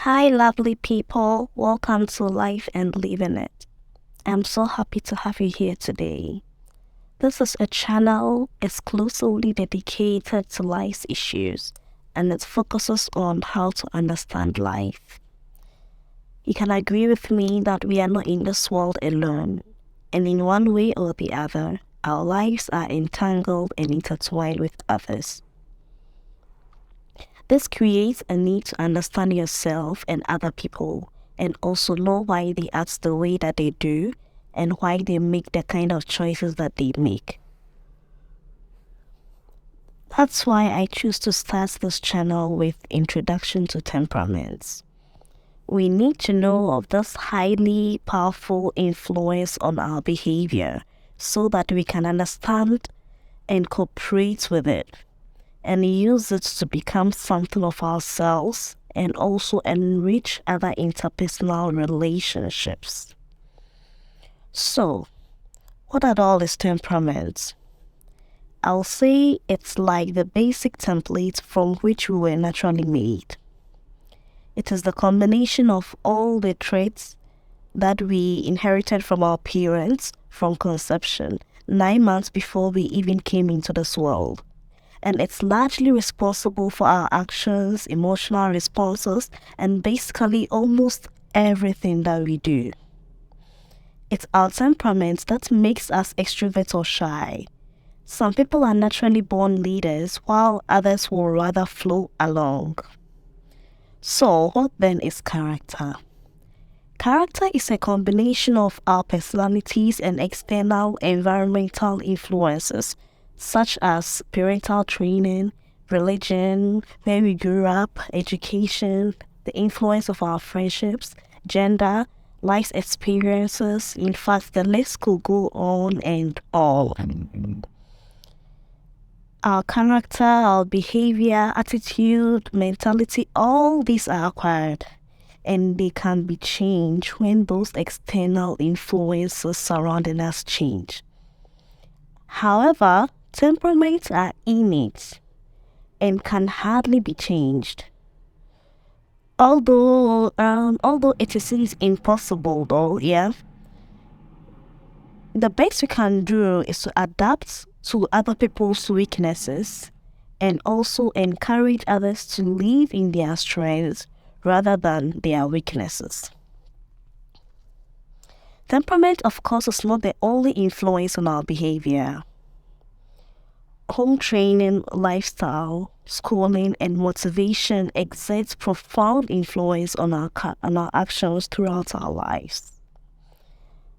Hi, lovely people. Welcome to Life and Living It. I'm so happy to have you here today. This is a channel exclusively dedicated to life's issues, and it focuses on how to understand life. You can agree with me that we are not in this world alone, and in one way or the other, our lives are entangled and intertwined with others. This creates a need to understand yourself and other people, and also know why they act the way that they do and why they make the kind of choices that they make. That's why I choose to start this channel with Introduction to Temperaments. We need to know of this highly powerful influence on our behavior so that we can understand and cooperate with it, and use it to become something of ourselves and also enrich other interpersonal relationships. So, what at all is temperament? I'll say it's like the basic template from which we were naturally made. It is the combination of all the traits that we inherited from our parents from conception, 9 months before we even came into this world. And it's largely responsible for our actions, emotional responses, and basically almost everything that we do. It's our temperament that makes us extrovert or shy. Some people are naturally born leaders, while others will rather flow along. So, what then is character? Character is a combination of our personalities and external environmental influences, such as parental training, religion, where we grew up, education, the influence of our friendships, gender, life's experiences. In fact, the list could go on and on. Our character, our behavior, attitude, mentality, all these are acquired, and they can be changed when those external influences surrounding us change. However, temperaments are innate and can hardly be changed. Although it seems impossible though, the best we can do is to adapt to other people's weaknesses and also encourage others to live in their strengths rather than their weaknesses. Temperament, of course, is not the only influence on our behavior. Home training, lifestyle, schooling, and motivation exerts profound influence on our actions throughout our lives.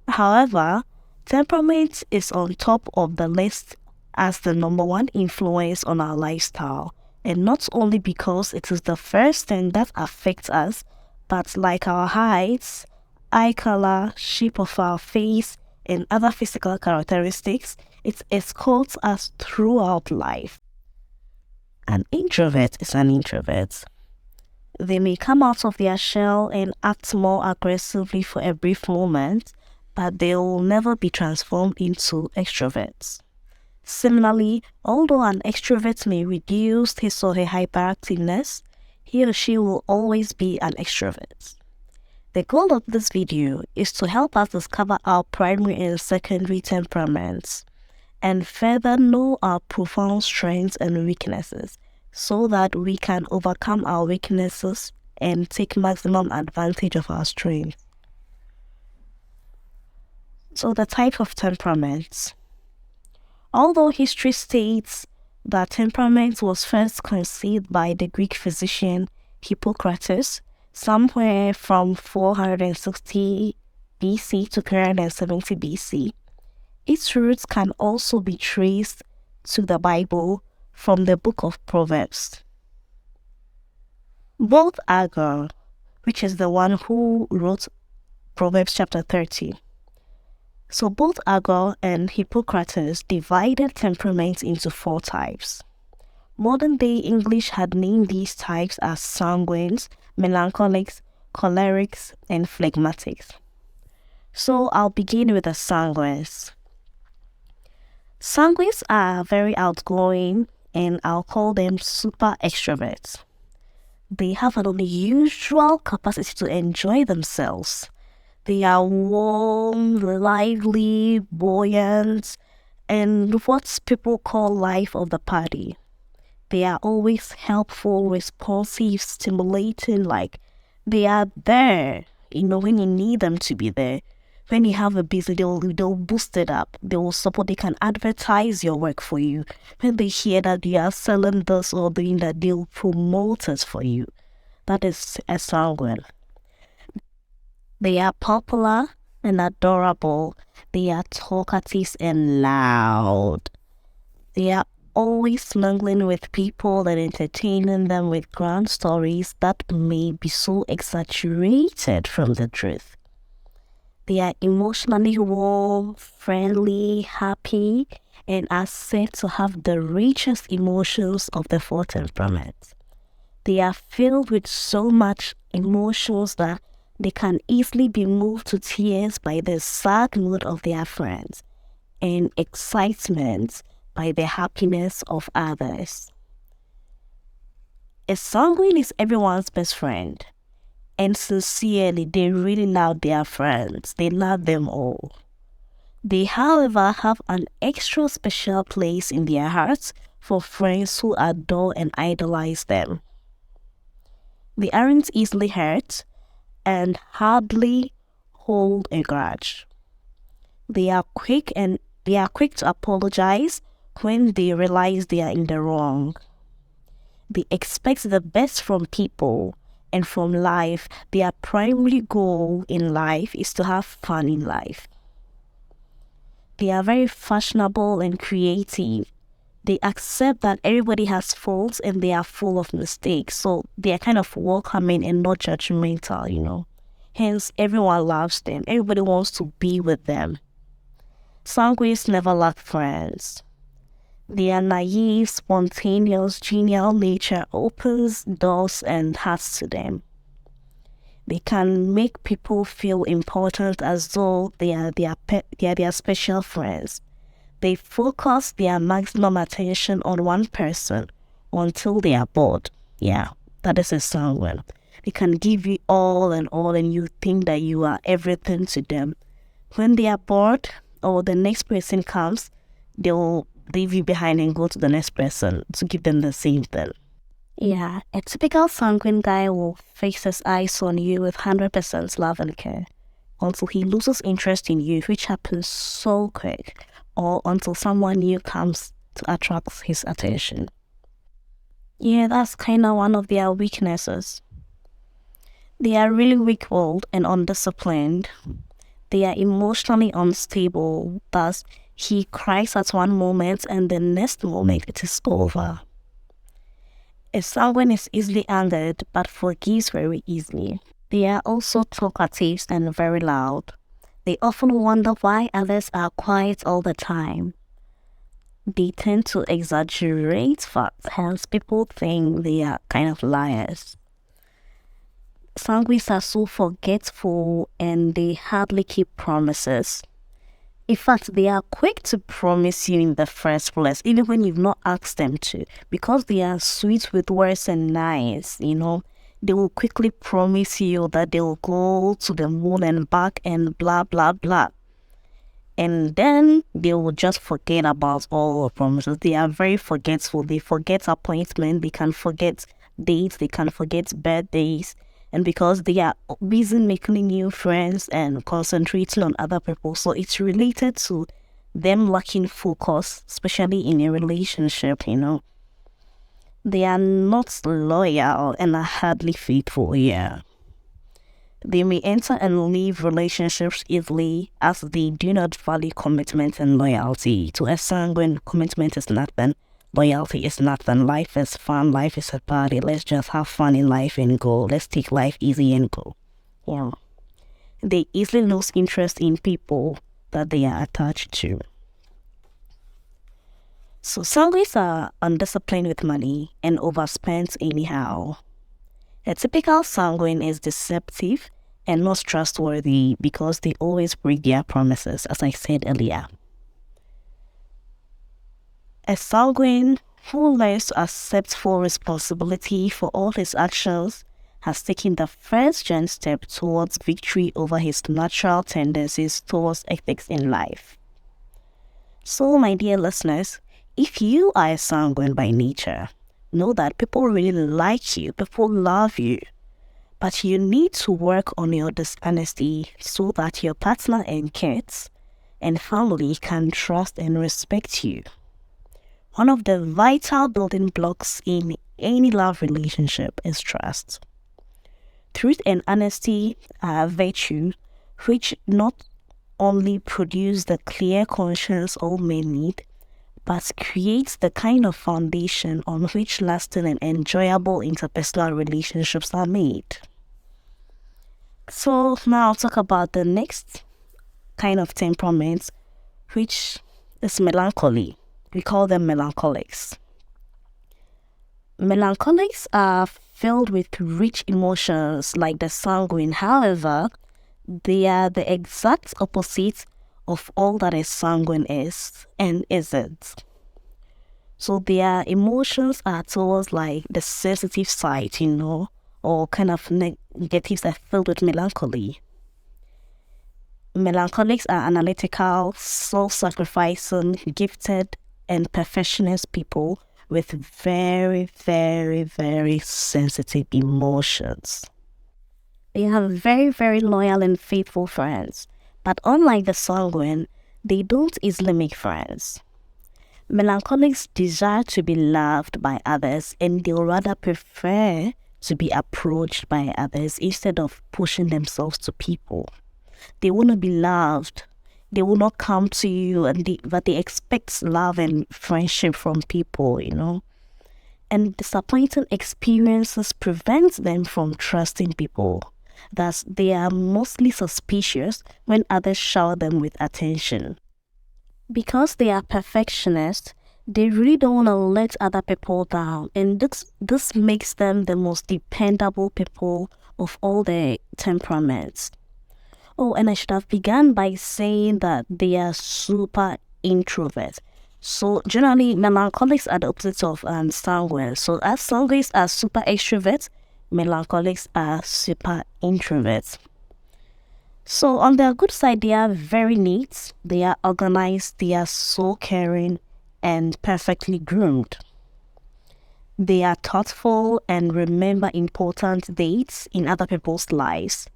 However, temperament is on top of the list as the number one influence on our lifestyle, and not only because it is the first thing that affects us, but like our height, eye color, shape of our face, and other physical characteristics, it escorts us throughout life. An introvert is an introvert. They may come out of their shell and act more aggressively for a brief moment, but they will never be transformed into extroverts. Similarly, although an extrovert may reduce his or her hyperactiveness, he or she will always be an extrovert. The goal of this video is to help us discover our primary and secondary temperaments and further know our profound strengths and weaknesses so that we can overcome our weaknesses and take maximum advantage of our strengths. So the type of temperaments. Although history states that temperament was first conceived by the Greek physician Hippocrates somewhere from 460 BC to 370 BC, its roots can also be traced to the Bible from the book of Proverbs. Both Agur, which is the one who wrote Proverbs chapter 30, so both Agur and Hippocrates divided temperaments into 4 types. Modern day English had named these types as sanguines, melancholics, cholerics, and phlegmatics. So I'll begin with the sanguines. Sanguines are very outgoing, and I'll call them super extroverts. They have an unusual capacity to enjoy themselves. They are warm, lively, buoyant, and what people call life of the party. They are always helpful, responsive, stimulating, like they are there, when you need them to be there. When you have a busy, they'll boost it up. They will support, they can advertise your work for you. When they hear that you are selling this or doing that, they'll promote it for you. That is a sanguine. They are popular and adorable. They are talkative and loud. They are always mingling with people and entertaining them with grand stories that may be so exaggerated from the truth. They are emotionally warm, friendly, happy, and are said to have the richest emotions of the four temperaments. They are filled with so much emotions that they can easily be moved to tears by the sad mood of their friends and excitement by the happiness of others. A sanguine is everyone's best friend, and sincerely, they really love their friends. They love them all. They, however, have an extra special place in their hearts for friends who adore and idolize them. They aren't easily hurt and hardly hold a grudge. They are quick to apologize when they realize they are in the wrong. They expect the best from people and from life. Their primary goal in life is to have fun in life. They are very fashionable and creative. They accept that everybody has faults and they are full of mistakes. So they are kind of welcoming and not judgmental, Hence, everyone loves them. Everybody wants to be with them. Sanguines never lack friends. Their naive, spontaneous, genial nature opens doors and hearts to them. They can make people feel important as though they are their special friends. They focus their maximum attention on one person until they are bored. Yeah, that is a sanguine. They can give you all, and you think that you are everything to them. When they are bored or the next person comes, they will leave you behind and go to the next person to give them the same thing. Yeah, a typical sanguine guy will fix his eyes on you with 100% love and care until he loses interest in you, which happens so quick, or until someone new comes to attract his attention. Yeah, that's kind of one of their weaknesses. They are really weak-willed and undisciplined. They are emotionally unstable, thus he cries at one moment and the next moment it is over. A sanguine is easily angered but forgives very easily. They are also talkative and very loud. They often wonder why others are quiet all the time. They tend to exaggerate facts, hence people think they are kind of liars. Sanguines are so forgetful and they hardly keep promises. In fact, they are quick to promise you in the first place, even when you've not asked them to, because they are sweet with words and nice, They will quickly promise you that they will go to the moon and back and blah, blah, blah. And then they will just forget about all the promises. They are very forgetful. They forget appointments. They can forget dates. They can forget birthdays. And because they are busy making new friends and concentrating on other people, so it's related to them lacking focus, especially in a relationship, They are not loyal and are hardly faithful, yeah. They may enter and leave relationships easily as they do not value commitment and loyalty. To a sanguine, commitment is nothing, loyalty is nothing. Life is fun, life is a party. Let's just have fun in life and go. Let's take life easy and go. Yeah. They easily lose interest in people that they are attached to. So sanguines are undisciplined with money and overspend anyhow. A typical sanguine is deceptive and not trustworthy because they always break their promises, as I said earlier. A sanguine who learns to accept full responsibility for all his actions, has taken the first giant step towards victory over his natural tendencies towards ethics in life. So, my dear listeners, if you are a sanguine by nature, know that people really like you, people love you, but you need to work on your dishonesty so that your partner and kids and family can trust and respect you. One of the vital building blocks in any love relationship is trust. Truth and honesty are virtues which not only produce the clear conscience all men need, but creates the kind of foundation on which lasting and enjoyable interpersonal relationships are made. So now I'll talk about the next kind of temperament, which is melancholy. We call them melancholics. Melancholics are filled with rich emotions like the sanguine. However, they are the exact opposite of all that a sanguine is and isn't. So their emotions are towards like the sensitive side, or kind of negatives are filled with melancholy. Melancholics are analytical, self-sacrificing, gifted, and perfectionist people with very, very, very sensitive emotions. They have very, very loyal and faithful friends, but unlike the sanguine, they don't easily make friends. Melancholics desire to be loved by others, and they'll rather prefer to be approached by others instead of pushing themselves to people. They want to be loved. They will not come to you, but they expect love and friendship from people, And disappointing experiences prevent them from trusting people. Thus, they are mostly suspicious when others shower them with attention. Because they are perfectionists, they really don't want to let other people down, and this makes them the most dependable people of all the temperaments. Oh, and I should have begun by saying that they are super introverts. So generally, melancholics are the opposite of sanguine. So as sanguines are super extroverts, melancholics are super introverts. So on their good side, they are very neat, they are organized, they are so caring and perfectly groomed. They are thoughtful and remember important dates in other people's lives.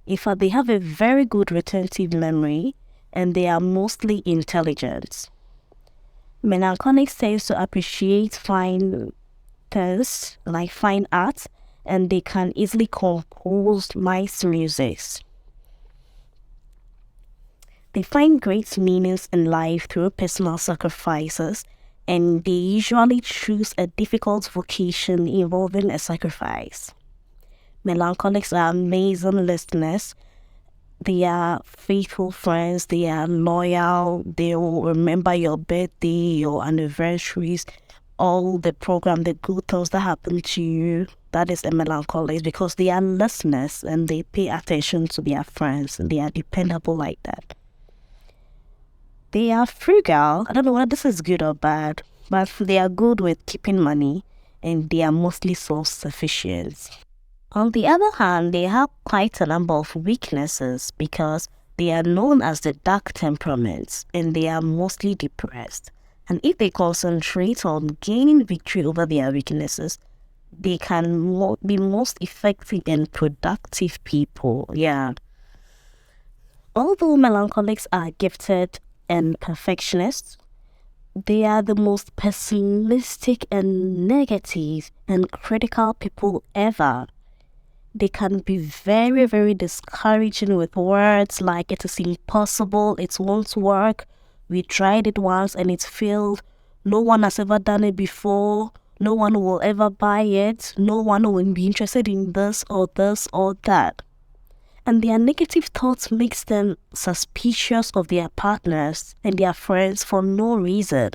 In fact, they have a very good retentive memory and they are mostly intelligent. Melancholics tend to appreciate fine things like fine art, and they can easily compose nice music. They find great meanings in life through personal sacrifices, and they usually choose a difficult vocation involving a sacrifice. Melancholics are amazing listeners. They are faithful friends. They are loyal. They will remember your birthday, your anniversaries, all the program, the good things that happen to you. That is a melancholic because they are listeners and they pay attention to their friends and they are dependable like that. They are frugal. I don't know whether this is good or bad, but they are good with keeping money and they are mostly self-sufficient. On the other hand, they have quite a number of weaknesses because they are known as the dark temperaments and they are mostly depressed. And if they concentrate on gaining victory over their weaknesses, they can be most effective and productive people. Yeah. Although melancholics are gifted and perfectionists, they are the most pessimistic and negative and critical people ever. They can be very, very discouraging with words like it is impossible, it won't work, we tried it once and it failed, no one has ever done it before, no one will ever buy it, no one will be interested in this or that. And their negative thoughts makes them suspicious of their partners and their friends for no reason.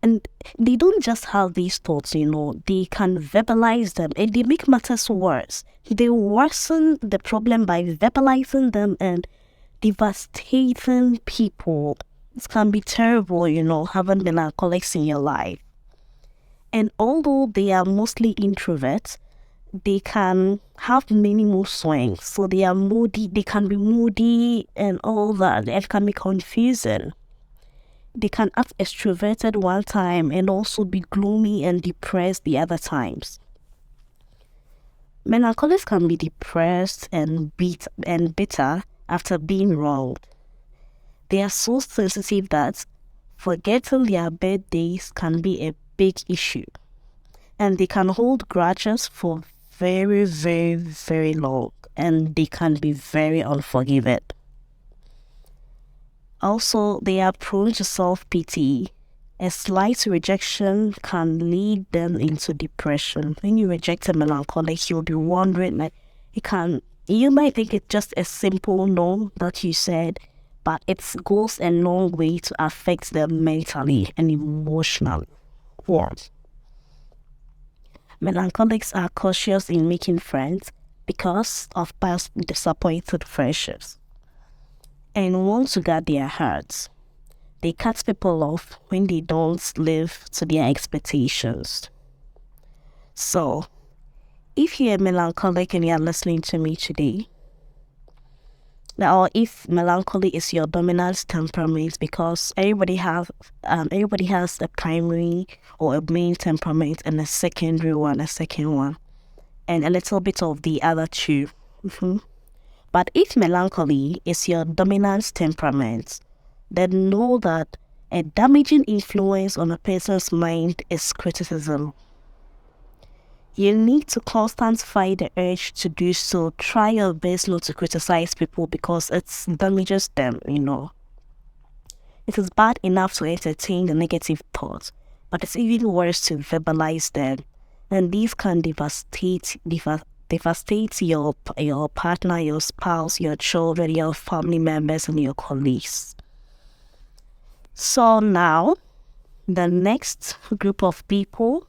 And they don't just have these thoughts, they can verbalize them and they make matters worse. They worsen the problem by verbalizing them and devastating people It can be terrible, having melancholics in your life. And although they are mostly introverts, they can have many mood swings. So they are moody, they can be moody and all that. It can be confusing. They can act extroverted one time and also be gloomy and depressed the other times. Melancholics can be depressed and bitter after being wronged. They are so sensitive that forgetting their birthdays can be a big issue. And they can hold grudges for very, very, very long. And they can be very unforgiving. Also, they are prone to self-pity. A slight rejection can lead them into depression. When you reject a melancholic, you'll be wondering, you might think it's just a simple no that you said, but it goes a long way to affect them mentally and emotionally. What? Melancholics are cautious in making friends because of past disappointed friendships and want to guard their hearts. They cut people off when they don't live to their expectations. So, if you're a melancholic and you're listening to me today, or if melancholy is your dominant temperament, because everybody has a primary or a main temperament and a secondary one, a second one, and a little bit of the other two. But if melancholy is your dominant temperament, then know that a damaging influence on a person's mind is criticism. You need to constantly fight the urge to do so. Try your best not to criticize people because it damages them, It is bad enough to entertain the negative thoughts, but it's even worse to verbalize them. And these can devastate your partner, your spouse, your children, your family members, and your colleagues. So now, the next group of people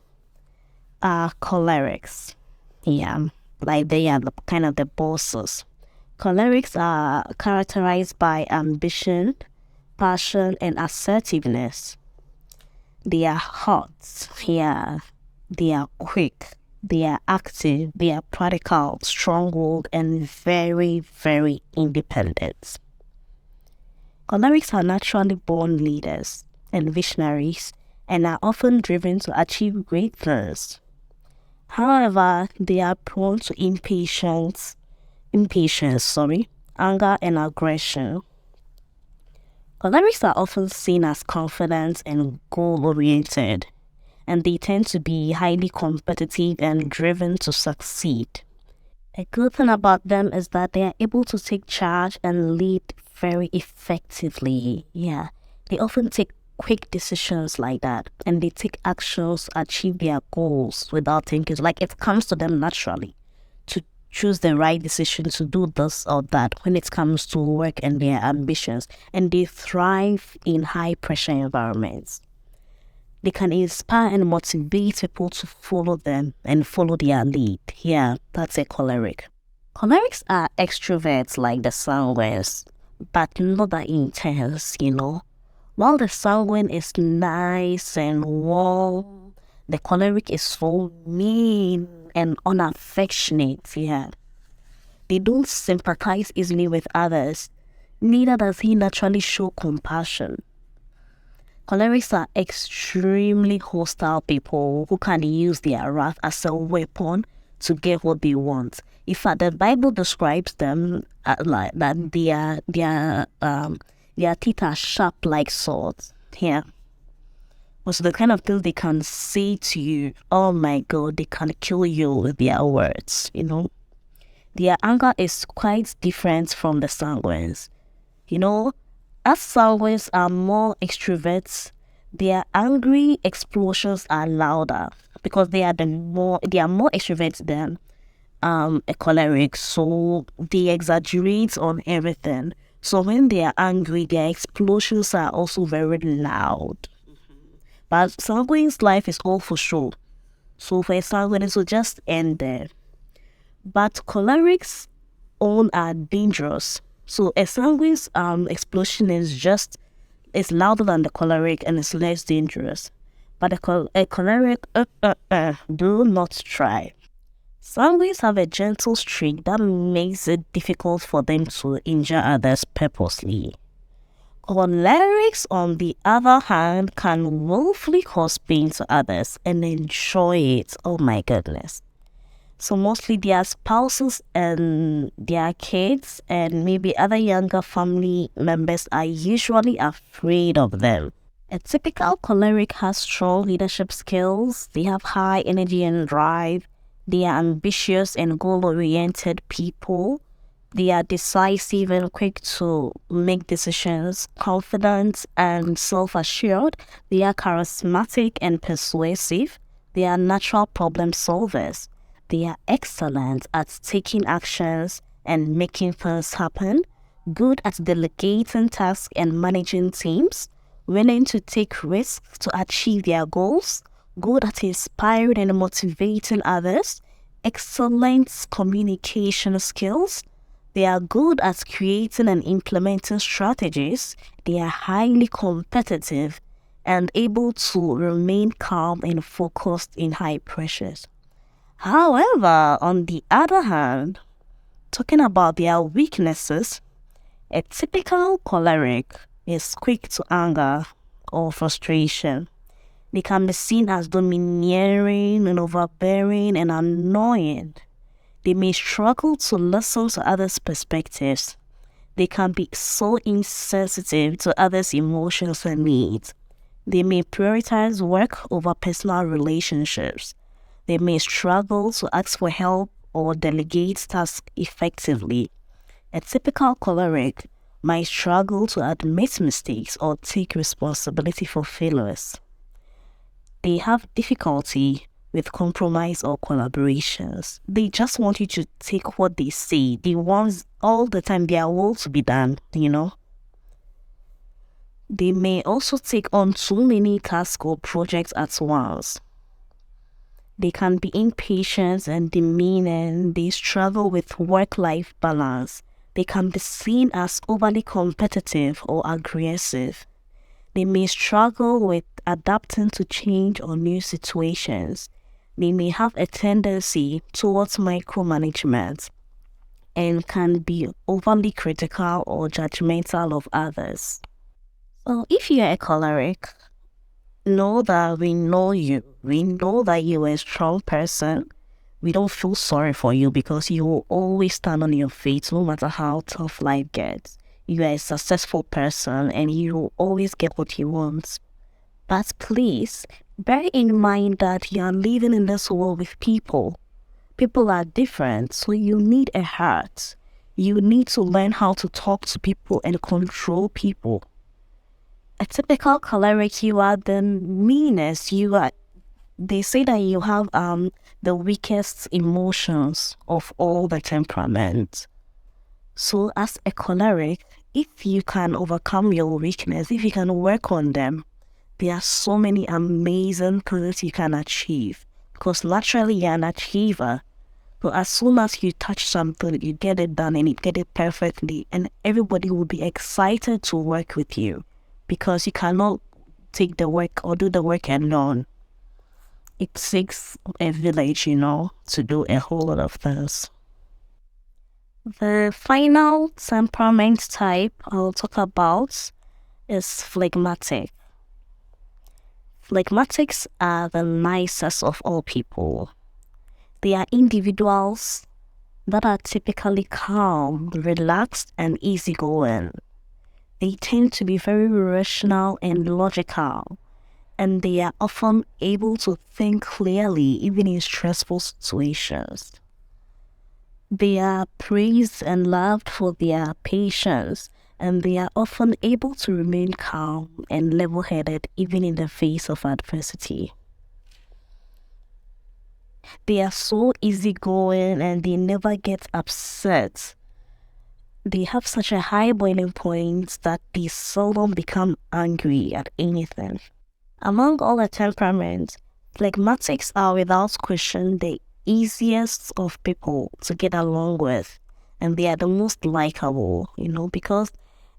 are cholerics. Yeah, like they are kind of the bosses. Cholerics are characterized by ambition, passion, and assertiveness. They are hot. Yeah, they are quick. They are active. They are practical, strong-willed, and very, very independent. Cholerics are naturally born leaders and visionaries and are often driven to achieve great things. However, they are prone to impatience, anger, and aggression. Cholerics are often seen as confident and goal-oriented, and they tend to be highly competitive and driven to succeed. A good thing about them is that they are able to take charge and lead very effectively. Yeah, they often take quick decisions like that, and they take actions to achieve their goals without thinking. Like it comes to them naturally to choose the right decision to do this or that when it comes to work and their ambitions, and they thrive in high pressure environments. They can inspire and motivate people to follow them and follow their lead. Yeah, that's a choleric. Cholerics are extroverts like the sanguines, but not that intense, While the sanguine is nice and warm, the choleric is so mean and unaffectionate. Yeah. They don't sympathize easily with others. Neither does he naturally show compassion. Cholerics are extremely hostile people who can use their wrath as a weapon to get what they want. In fact, the Bible describes them like that their teeth are sharp like swords. Yeah. So the kind of things they can say to you, oh my God, they can kill you with their words, Their anger is quite different from the sanguines. As sanguines are more extroverts, their angry explosions are louder because they are more extroverts than a choleric, so they exaggerate on everything. So when they are angry, their explosions are also very loud. But sanguine's life is all for show. So for a sanguine, it will just end there. But cholerics' own are dangerous. So a sanguine's explosion is just is louder than the choleric and is less dangerous. But a choleric, do not try. Sanguines have a gentle streak that makes it difficult for them to injure others purposely. Cholerics, on the other hand, can willfully cause pain to others and enjoy it. Oh my goodness. So mostly their spouses and their kids and maybe other younger family members are usually afraid of them. A typical choleric has strong leadership skills. They have high energy and drive. They are ambitious and goal-oriented people. They are decisive and quick to make decisions, confident and self-assured. They are charismatic and persuasive. They are natural problem solvers. They are excellent at taking actions and making things happen, good at delegating tasks and managing teams, willing to take risks to achieve their goals, good at inspiring and motivating others, excellent communication skills. They are good at creating and implementing strategies. They are highly competitive and able to remain calm and focused in high pressures. However, on the other hand, talking about their weaknesses, a typical choleric is quick to anger or frustration. They can be seen as domineering and overbearing and annoying. They may struggle to listen to others' perspectives. They can be so insensitive to others' emotions and needs. They may prioritize work over personal relationships. They may struggle to ask for help or delegate tasks effectively. A typical choleric might struggle to admit mistakes or take responsibility for failures. They have difficulty with compromise or collaborations. They just want you to take what they say. They want all the time their will to be done, They may also take on too many tasks or projects at once. They can be impatient and demeaning. They struggle with work-life balance. They can be seen as overly competitive or aggressive. They may struggle with adapting to change or new situations. They may have a tendency towards micromanagement and can be overly critical or judgmental of others. So if you are a choleric, know that we know you. We know that you are a strong person. We don't feel sorry for you because you will always stand on your feet no matter how tough life gets. You are a successful person and you will always get what you want. But please, bear in mind that you are living in this world with people. People are different, so you need a heart. You need to learn how to talk to people and control people. A typical choleric, you are the meanest. They say that you have the weakest emotions of all the temperaments. So as a choleric, if you can overcome your weakness, if you can work on them, there are so many amazing things you can achieve. Because naturally you're an achiever. But as soon as you touch something, you get it done and you get it perfectly, and everybody will be excited to work with you. Because you cannot take the work or do the work alone. It takes a village, to do a whole lot of things. The final temperament type I'll talk about is phlegmatic. Phlegmatics are the nicest of all people. They are individuals that are typically calm, relaxed, and easygoing. They tend to be very rational and logical, and they are often able to think clearly even in stressful situations. They are praised and loved for their patience, and they are often able to remain calm and level-headed even in the face of adversity. They are so easygoing and they never get upset. They have such a high boiling point that they seldom become angry at anything. Among all the temperaments, phlegmatics are without question the easiest of people to get along with, and they are the most likable, because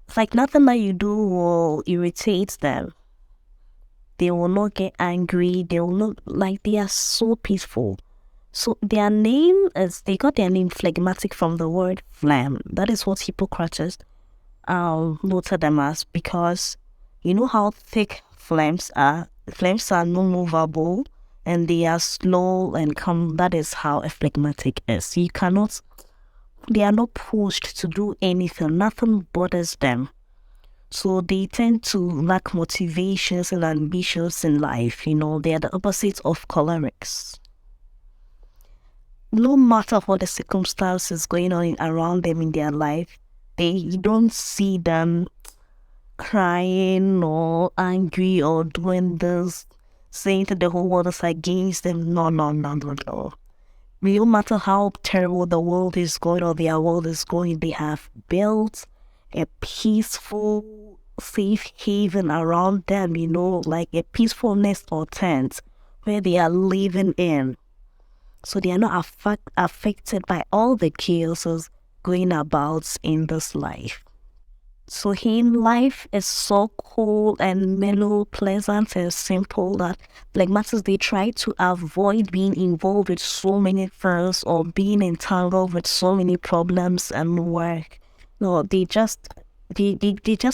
It's like nothing that you do will irritate them. They will not get angry. They will not, like, they are so peaceful. So their name they got their name phlegmatic from the word phlegm. That is what Hippocrates noted them as, because you know how thick flames are. Flames are non movable and they are slow and calm. That is how a phlegmatic is. They are not pushed to do anything. Nothing bothers them. So they tend to lack motivations and ambitions in life. They are the opposite of cholerics. No matter what the circumstances going on around them in their life, you don't see them crying or angry or doing this, saying that the whole world is against them. No, no, no, no, no. No matter how terrible the world is going or their world is going, they have built a peaceful, safe haven around them, like a peaceful nest or tent where they are living in. So they are not affected by all the chaos going about in this life. So him, life is so cool and mellow, pleasant and simple that phlegmatics, they try to avoid being involved with so many things or being entangled with so many problems and work. No, they just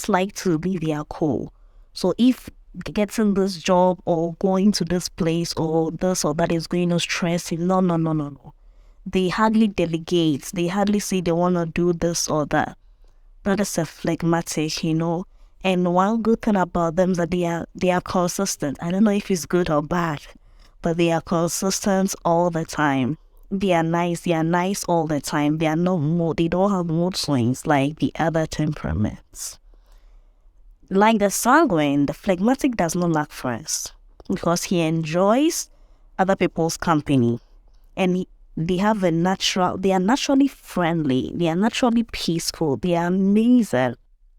like to be their cool. So if getting this job or going to this place or this or that is going to stress you, no. They hardly delegate. They hardly say they want to do this or that. That is a phlegmatic, And one good thing about them is that they are consistent. I don't know if it's good or bad, but they are consistent all the time. They are nice all the time. They don't have mood swings like the other temperaments. Like the sanguine, the phlegmatic does not lack friends because he enjoys other people's company, and they are naturally friendly, they are naturally peaceful, they are amazing.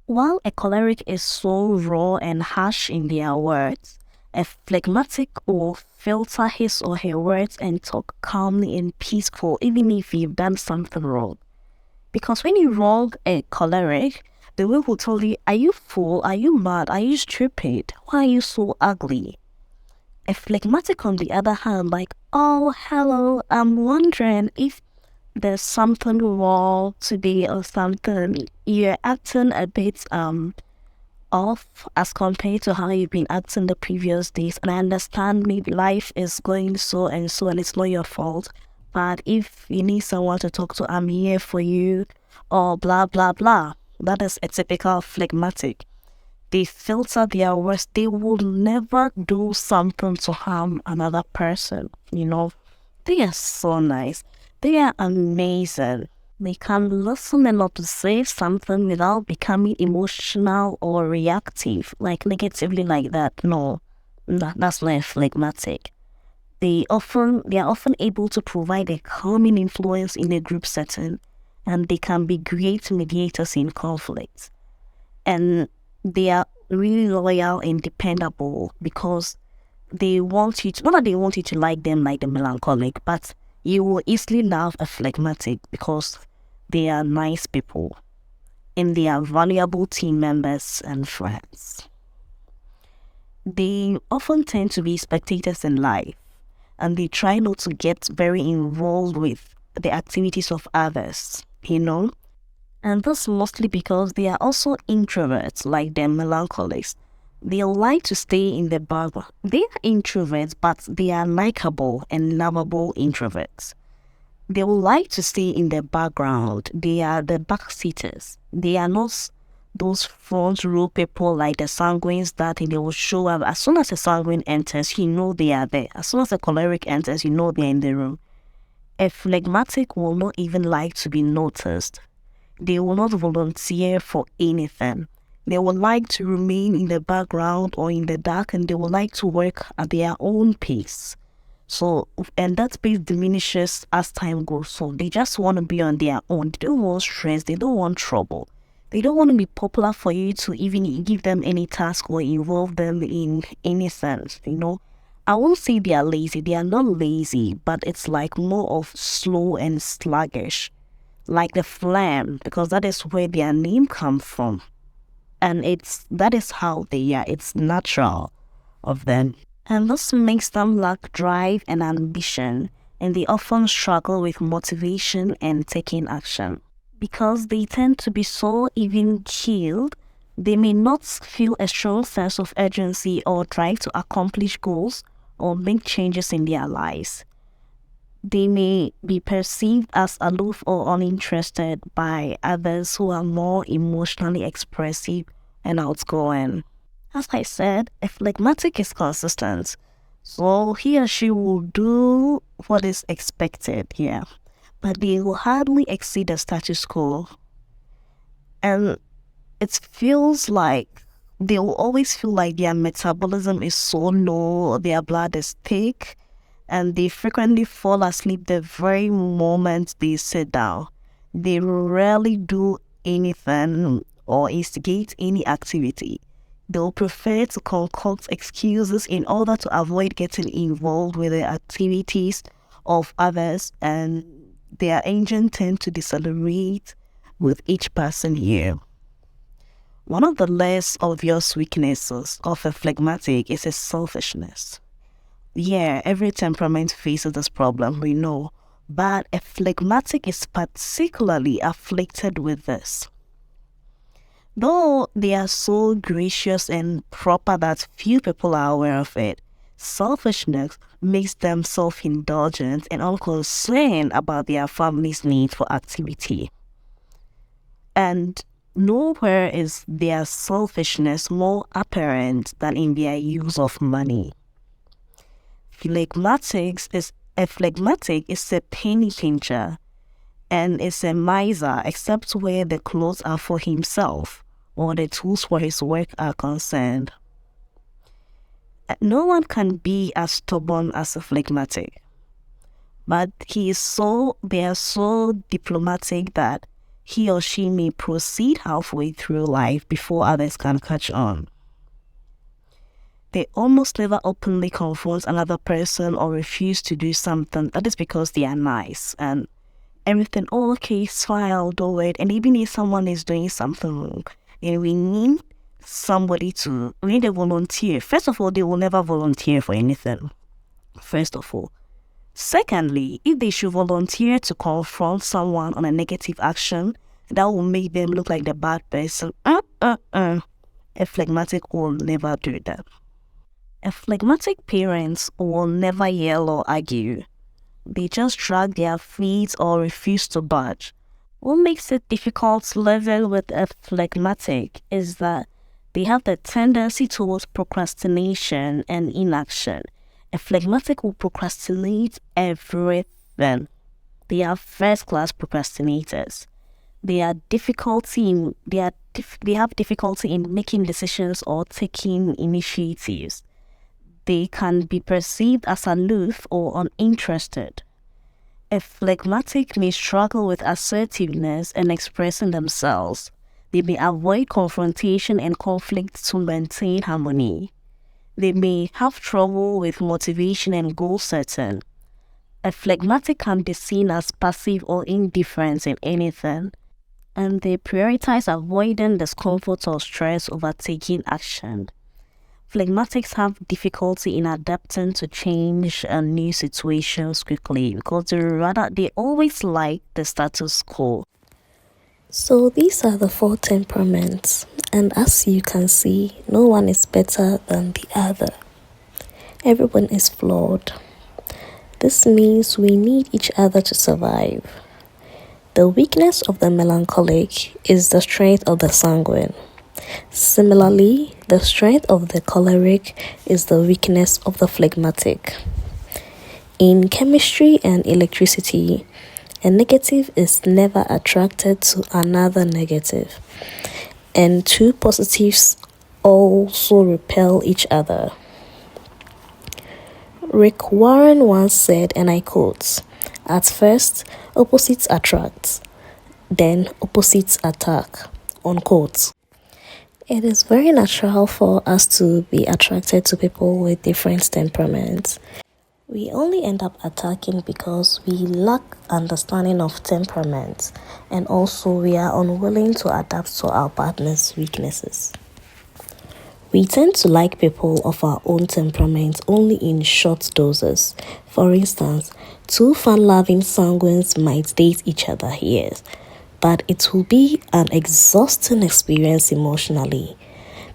While a choleric is so raw and harsh in their words, a phlegmatic will filter his or her words and talk calmly and peaceful even if you've done something wrong. Because when you wrong a choleric, the way will tell you, are you fool? Are you mad? Are you stupid? Why are you so ugly? A phlegmatic, on the other hand, like, oh, hello, I'm wondering if there's something wrong today or something. You're acting a bit off as compared to how you've been acting the previous days. And I understand maybe life is going so and so and it's not your fault. But if you need someone to talk to, I'm here for you, or blah, blah, blah. That is a typical phlegmatic. They filter their words. They will never do something to harm another person, They are so nice. They are amazing. They can listen and not to say something without becoming emotional or reactive, like negatively like that. No, that's not phlegmatic. They are often able to provide a calming influence in a group setting, and they can be great mediators in conflicts. And they are really loyal and dependable because they want you to, not that they want you to like them like the melancholic, but you will easily love a phlegmatic because they are nice people and they are valuable team members and friends. They often tend to be spectators in life, and they try not to get very involved with the activities of others, And this mostly because they are also introverts like the melancholics. They like to stay in the background. They are introverts, but they are likable and lovable introverts. They will like to stay in the background. They are the backseaters. They are not those front row people like the sanguines that they will show up. As soon as a sanguine enters, you know they are there. As soon as a choleric enters, you know they're in the room. A phlegmatic will not even like to be noticed. They will not volunteer for anything. They would like to remain in the background or in the dark, and they would like to work at their own pace. So, and that pace diminishes as time goes on. They just want to be on their own. They don't want stress. They don't want trouble. They don't want to be popular for you to even give them any task or involve them in anything, I won't say they are lazy. They are not lazy, but it's like more of slow and sluggish. Like the phlegm, because that is where their name comes from. And that is how they are. It's natural of them. And this makes them lack drive and ambition, and they often struggle with motivation and taking action. Because they tend to be so even-keeled, they may not feel a strong sense of urgency or drive to accomplish goals or make changes in their lives. They may be perceived as aloof or uninterested by others who are more emotionally expressive and outgoing. As I said, a phlegmatic is consistent, so he or she will do what is expected here, but they will hardly exceed the status quo. And it feels like they will always feel like their metabolism is so low, their blood is thick, and they frequently fall asleep the very moment they sit down. They rarely do anything or instigate any activity. They'll prefer to concoct excuses in order to avoid getting involved with the activities of others, and their engine tend to decelerate with each passing year. One of the less obvious weaknesses of a phlegmatic is his selfishness. Yeah, every temperament faces this problem, we know, but a phlegmatic is particularly afflicted with this. Though they are so gracious and proper that few people are aware of it, selfishness makes them self-indulgent and unconcerned about their family's need for activity. And nowhere is their selfishness more apparent than in their use of money. A phlegmatic is a penny pincher and is a miser except where the clothes are for himself or the tools for his work are concerned. No one can be as stubborn as a phlegmatic, but they are so diplomatic that he or she may proceed halfway through life before others can catch on. They almost never openly confront another person or refuse to do something. That is because they are nice and everything, oh, okay, it's fine, I'll do it. And even if someone is doing something wrong, and we need a volunteer. First of all, they will never volunteer for anything. First of all. Secondly, if they should volunteer to confront someone on a negative action, that will make them look like the bad person. A phlegmatic will never do that. A phlegmatic parents will never yell or argue. They just drag their feet or refuse to budge. What makes it difficult to level with a phlegmatic is that they have the tendency towards procrastination and inaction. A phlegmatic will procrastinate everything. They are first-class procrastinators. They have difficulty in making decisions or taking initiatives. They can be perceived as aloof or uninterested. A phlegmatic may struggle with assertiveness and expressing themselves. They may avoid confrontation and conflict to maintain harmony. They may have trouble with motivation and goal setting. A phlegmatic can be seen as passive or indifferent in anything, and they prioritize avoiding discomfort or stress over taking action. Phlegmatics have difficulty in adapting to change and new situations quickly because they always like the status quo. So these are the 4 temperaments, and as you can see, no one is better than the other. Everyone is flawed. This means we need each other to survive. The weakness of the melancholic is the strength of the sanguine. Similarly, the strength of the choleric is the weakness of the phlegmatic. In chemistry and electricity, a negative is never attracted to another negative, and 2 positives also repel each other. Rick Warren once said, and I quote, "At first, opposites attract, then opposites attack," unquote. It is very natural for us to be attracted to people with different temperaments. We only end up attacking because we lack understanding of temperament, and also we are unwilling to adapt to our partner's weaknesses. We tend to like people of our own temperament only in short doses. For instance, two fun-loving sanguines might date each other, yes, but it will be an exhausting experience emotionally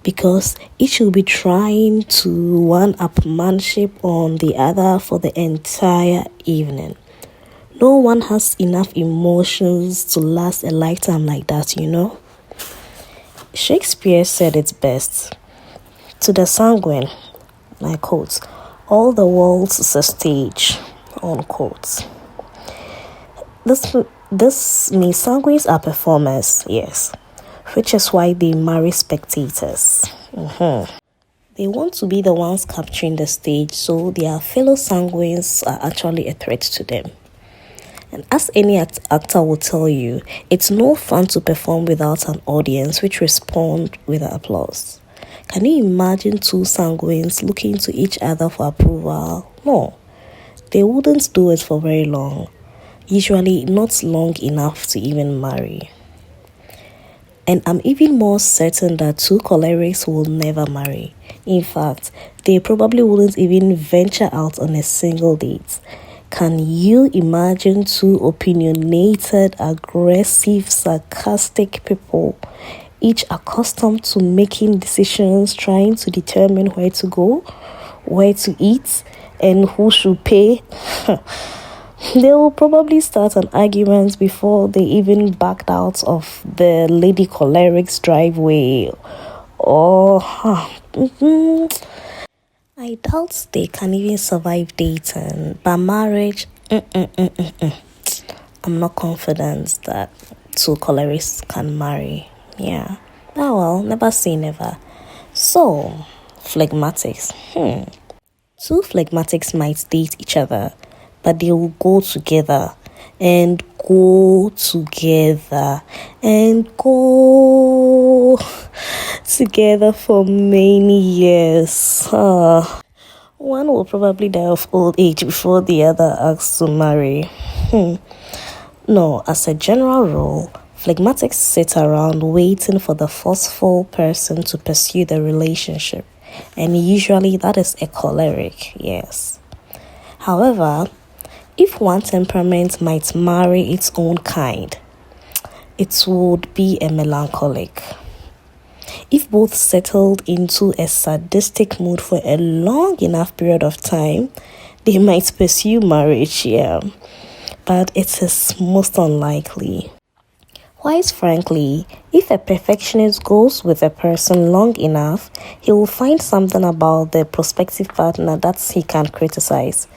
because each will be trying to one-upmanship on the other for the entire evening. No one has enough emotions to last a lifetime like that, you know. Shakespeare said it best. To the sanguine, I quote, all the world's is a stage, unquote. This means sanguines are performers, yes, which is why they marry spectators. They want to be the ones capturing the stage, so their fellow sanguines are actually a threat to them. And as any actor will tell you, it's no fun to perform without an audience which respond with applause. Can you imagine two sanguines looking to each other for approval? No, they wouldn't do it for very long. Usually not long enough to even marry. And I'm even more certain that two cholerics will never marry. In fact, they probably wouldn't even venture out on a single date. Can you imagine two opinionated, aggressive, sarcastic people, each accustomed to making decisions, trying to determine where to go, where to eat, and who should pay? They will probably start an argument before they even backed out of the lady choleric's driveway. I doubt they can even survive dating, but marriage, I'm not confident that two cholerics can marry. Yeah. Oh well, never say never. So, phlegmatics. Two phlegmatics might date each other, but they will go together and go together and go together for many years. One will probably die of old age before the other asks to marry. No, as a general rule, phlegmatics sit around waiting for the forceful person to pursue the relationship, and usually that is a choleric, yes. However, if one temperament might marry its own kind, it would be a melancholic. If both settled into a sadistic mood for a long enough period of time, they might pursue marriage, yeah. But it is most unlikely. Quite frankly, if a perfectionist goes with a person long enough, he will find something about the prospective partner that he can criticize.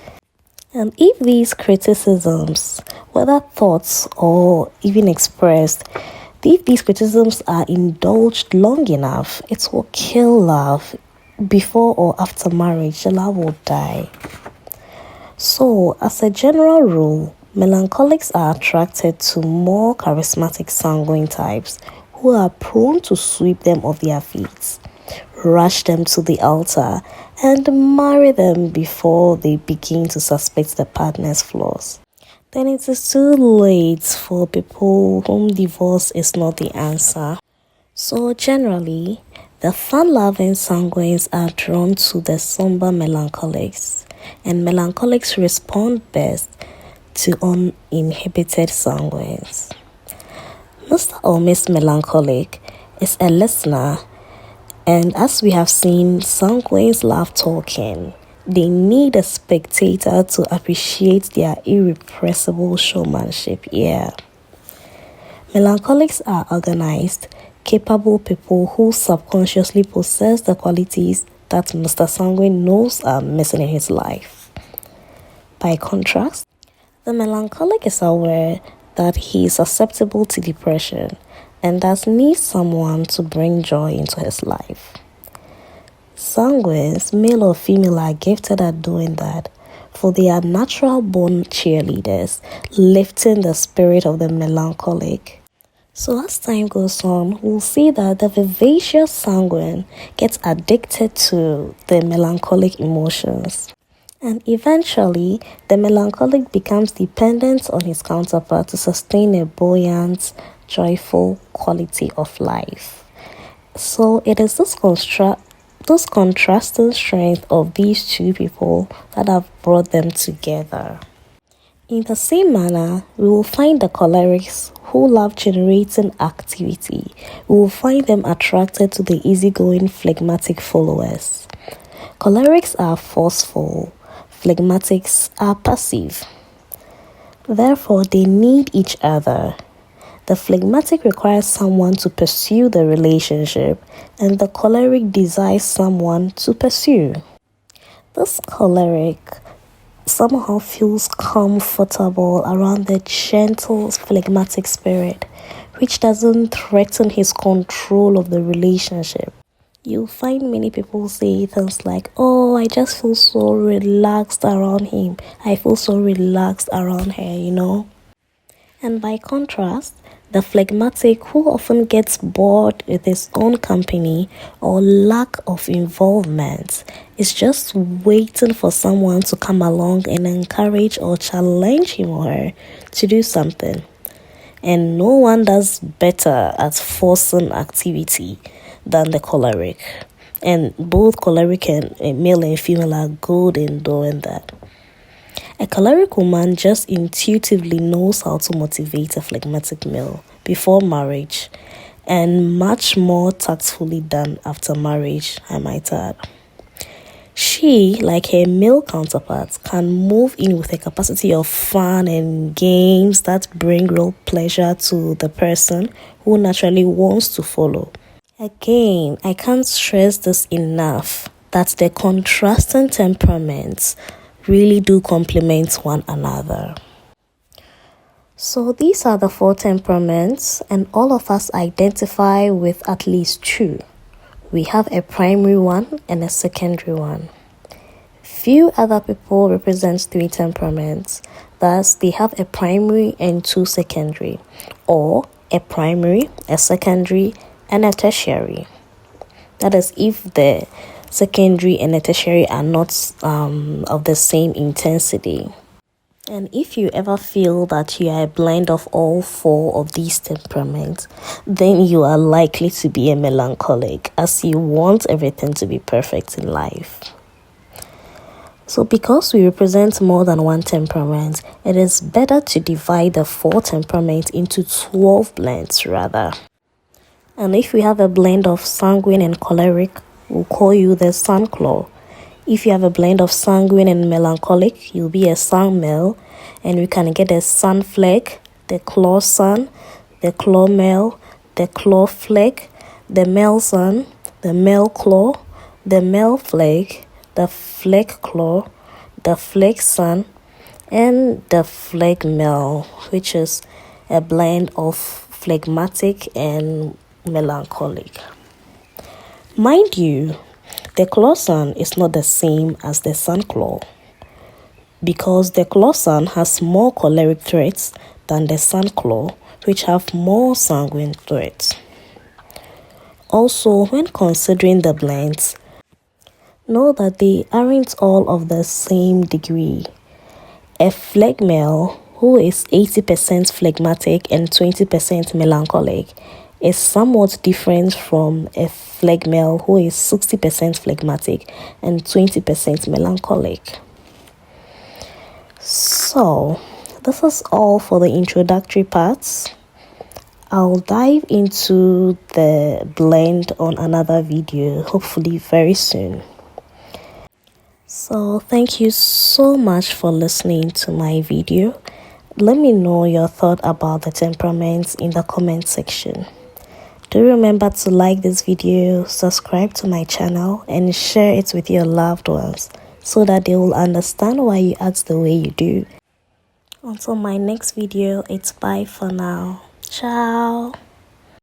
And if these criticisms, whether thoughts or even expressed, if these criticisms are indulged long enough, it will kill love. Before or after marriage, the love will die. So, as a general rule, melancholics are attracted to more charismatic sanguine types who are prone to sweep them off their feet, rush them to the altar, and marry them before they begin to suspect the partner's flaws. Then it is too late for people whom divorce is not the answer. So generally, the fun-loving sanguines are drawn to the somber melancholics, and melancholics respond best to uninhibited sanguines. Mr. or Miss Melancholic is a listener, and as we have seen, sanguines love talking. They need a spectator to appreciate their irrepressible showmanship, yeah. Melancholics are organized, capable people who subconsciously possess the qualities that Mr. Sanguine knows are missing in his life. By contrast, the melancholic is aware that he is susceptible to depression and thus needs someone to bring joy into his life. Sanguines, male or female, are gifted at doing that, for they are natural-born cheerleaders, lifting the spirit of the melancholic. So as time goes on, we'll see that the vivacious sanguine gets addicted to the melancholic emotions. And eventually, the melancholic becomes dependent on his counterpart to sustain a buoyant, joyful quality of life. So it is this contrasting strength of these two people that have brought them together. In the same manner, we will find the cholerics who love generating activity. We will find them attracted to the easygoing phlegmatic followers. Cholerics are forceful, phlegmatics are passive. Therefore, they need each other. The phlegmatic requires someone to pursue the relationship, and the choleric desires someone to pursue. This choleric somehow feels comfortable around the gentle phlegmatic spirit, which doesn't threaten his control of the relationship. You'll find many people say things like, oh, I just feel so relaxed around him. I feel so relaxed around her. And by contrast, the phlegmatic, who often gets bored with his own company or lack of involvement, is just waiting for someone to come along and encourage or challenge him or her to do something. And no one does better at forcing activity than the choleric. And both choleric and male and female are good in doing that. A choleric woman just intuitively knows how to motivate a phlegmatic male before marriage, and much more tactfully than after marriage, I might add. She, like her male counterparts, can move in with a capacity of fun and games that bring real pleasure to the person who naturally wants to follow. Again, I can't stress this enough, that the contrasting temperaments really do complement one another. So these are the 4 temperaments, and all of us identify with at least 2. We have a primary one and a secondary one. Few other people represent 3 temperaments, thus they have a primary and 2 secondary, or a primary, a secondary, and a tertiary. That is, if the secondary and the tertiary are not of the same intensity. And if you ever feel that you are a blend of all 4 of these temperaments, then you are likely to be a melancholic, as you want everything to be perfect in life. So because we represent more than one temperament, it is better to divide the 4 temperaments into 12 blends rather. And if we have a blend of sanguine and choleric, we'll call you the sun claw. If you have a blend of sanguine and melancholic, you'll be a sun male, and we can get a sun phleg, the claw sun, the claw male, the claw phleg, the male sun, the male claw, the male phleg, the phleg claw, the phleg sun, and the phleg male, which is a blend of phlegmatic and melancholic. Mind you, the claw sun is not the same as the sun claw, because the claw sun has more choleric traits than the sun claw, which have more sanguine traits. Also, when considering the blends, know that they aren't all of the same degree. A phleg male who is 80% phlegmatic and 20% melancholic is somewhat different from a phleg male who is 60% phlegmatic and 20% melancholic. So, this is all for the introductory parts. I'll dive into the blend on another video, hopefully very soon. So, thank you so much for listening to my video. Let me know your thought about the temperaments in the comment section. Do remember to like this video, subscribe to my channel, and share it with your loved ones so that they will understand why you act the way you do. Until my next video, it's bye for now. Ciao.